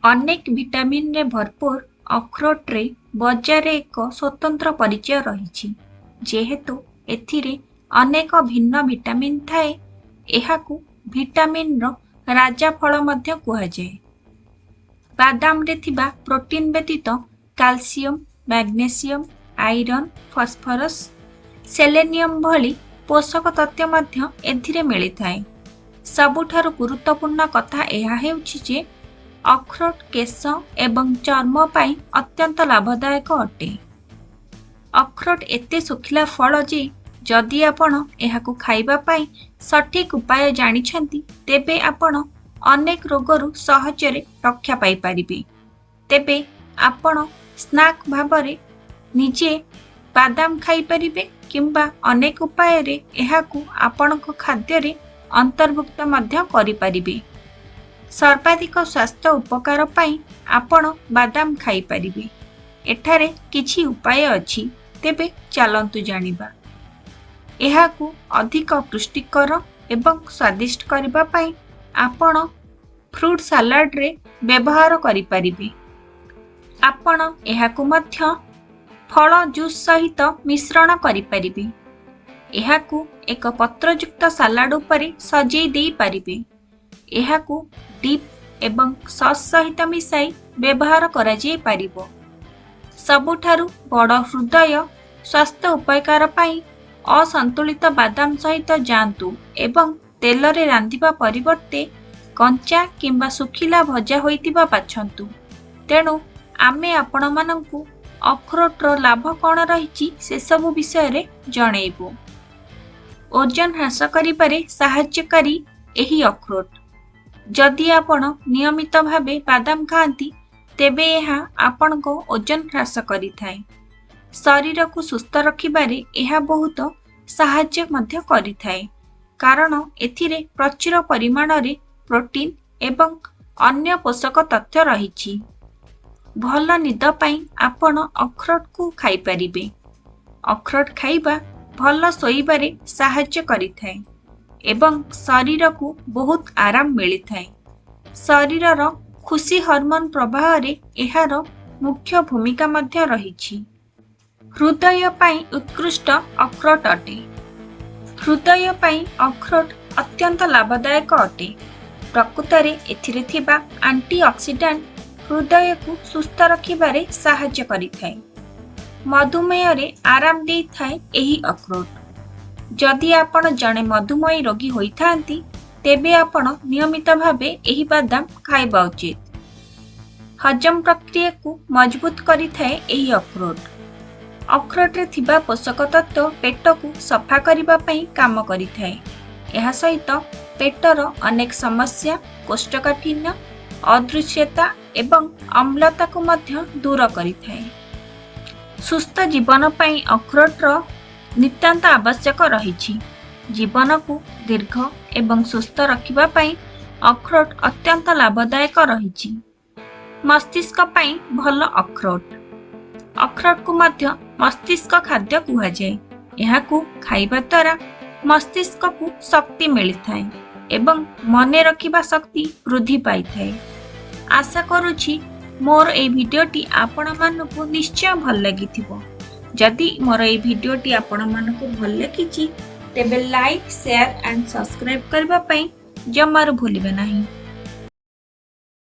अनेक विटामिन रे भरपूर अखरोट रे बजार एक स्वतंत्र परिचय रही जेहेतु एथिरे अनेक भिन्न विटामिन थाए एहाकू विटामिन रो राजा फल मध्य कुहाଯାଏ। बादाम रे थिबा प्रोटीन व्यतीत calcium magnesium iron phosphorus selenium भली पोषक तत्व मध्य एथिरे मिली थाए। सबुठारु गुरुत्वपूर्ण कथा एहा हेउछि जे अखरोट केश एवं चर्म पाई अत्यंत लाभदायक अटे। अखरोट एते सुखिला फल जे जदि आपण एहाकू खाइबा पाई सठिक उपाय जानिछंती तेबे आपण अनेक रोगरु सहजरे रक्षा पाई परिबे। तेबे आपण स्नैक भाबरे निजे बादाम खाई परिबे किंबा अनेक उपाय रे एहाकू आपणक खाद्य रे अंतर्भुक्त मध्य करि परिबे। सर्वाधिक स्वास्थ्य उपकार पाई आपण बादाम खाई परिबे। एठारे किछि उपाय अछि तेबे चलंतु जानिबा। एहाकू अधिक पुष्टिकर एवं स्वादिष्ट करिबा पाई आपण फ्रूट सलाड रे व्यवहार करि परिबे। आपण एहाकू मध्य फल जूस सहित मिश्रण करि परिबे। एहाकू एक पत्रयुक्त सलाड उपरे सजेई देई परिबे। एहाकू डिप एवं सॉस सहित मिसाई व्यवहार करा जाई परिबो। सबुठारु बड़ हृदय स्वास्थ्य उपकार पाई असंतुलित बादाम सहित जांतु एवं तेल रे रांधिबा परिवर्ते कंचा किंबा सुखिला भजा होइतिबा बाछंतु। तेणु आमे आपण मानंकु अखरोट रो लाभ कोन रहिछि से सब विषय रे जणैबो। ओजन ह्रास करिबारे सहाय्यकारी एही अखरोट। जदि आपण नियमित भावे बादाम खाती तेबे यह आपण को ओजन ह्रास करिथाए। शरीर को सुस्थ रखिबारे यह बहुत सहाय्य मध्य करिथाए कारण एथिरे प्रचुर परिमाण रे प्रोटीन एवं अन्य पोषक तत्व रहिछि। भल निद पाई आपण अखरोट को खाई परिबे। अखरोट खाइबा भल सोइबारे सहाय्य करिथाए एवं शरीर को बहुत आराम मिलिथाए। शरीर रो खुशी हार्मोन प्रवाह रे एहार मुख्य भूमिका मध्य रहिछि। हृदय पाई उत्कृष्ट अखरोट अटे। हृदय पाई अखरोट अत्यंत लाभदायक अटे। प्रकृत रे एथिरे थिबा एंटीऑक्सीडेंट हृदय को सुस्थ रखिबारे सहाय्य करिथाए। मधुमेह रे आराम देइथाए एही अखरोट। जदि आपण जणे मधुमेह रोगी होइथांती तेबे आपण नियमित भावे एही बादाम खाइबा उचित। हजम प्रक्रिया को मजबूत करिथाए एही अखरोट। अखरोट रे थिबा पोषक तत्व पेट को सफा करिबा पई काम करिथाए। एहा सहित पेटर अनेक समस्या कोष्ठकाठिन्य अदृश्यता एवं अम्लता को मध्य दूर करिथाए। सुस्थ जीवन पई अखरोट रो नितांत आवश्यक रहिछि। जीवन को दीर्घ एवं सुस्थ रखिबा पई अखरोट अत्यंत लाभदायक रहिछि। मस्तिष्क पई भल अखरोट। अखरोट को मध्य मस्तिष्क खाद्य कुहा जाय। एहाकू खाइबा द्वारा मस्तिष्क को शक्ति मिलिथाए एवं मने रखिबा शक्ति वृद्धि पाइथाए। आशा करूछि मोर ए भिडियोटी आपण मानकु निश्चय भल लागिथिबो। जदि मोर ए भिडियोटी आपण मानकु भल लागिछि तेबे लाइक शेयर एंड सब्सक्राइब करबा पई जमार भूलिबे नाही।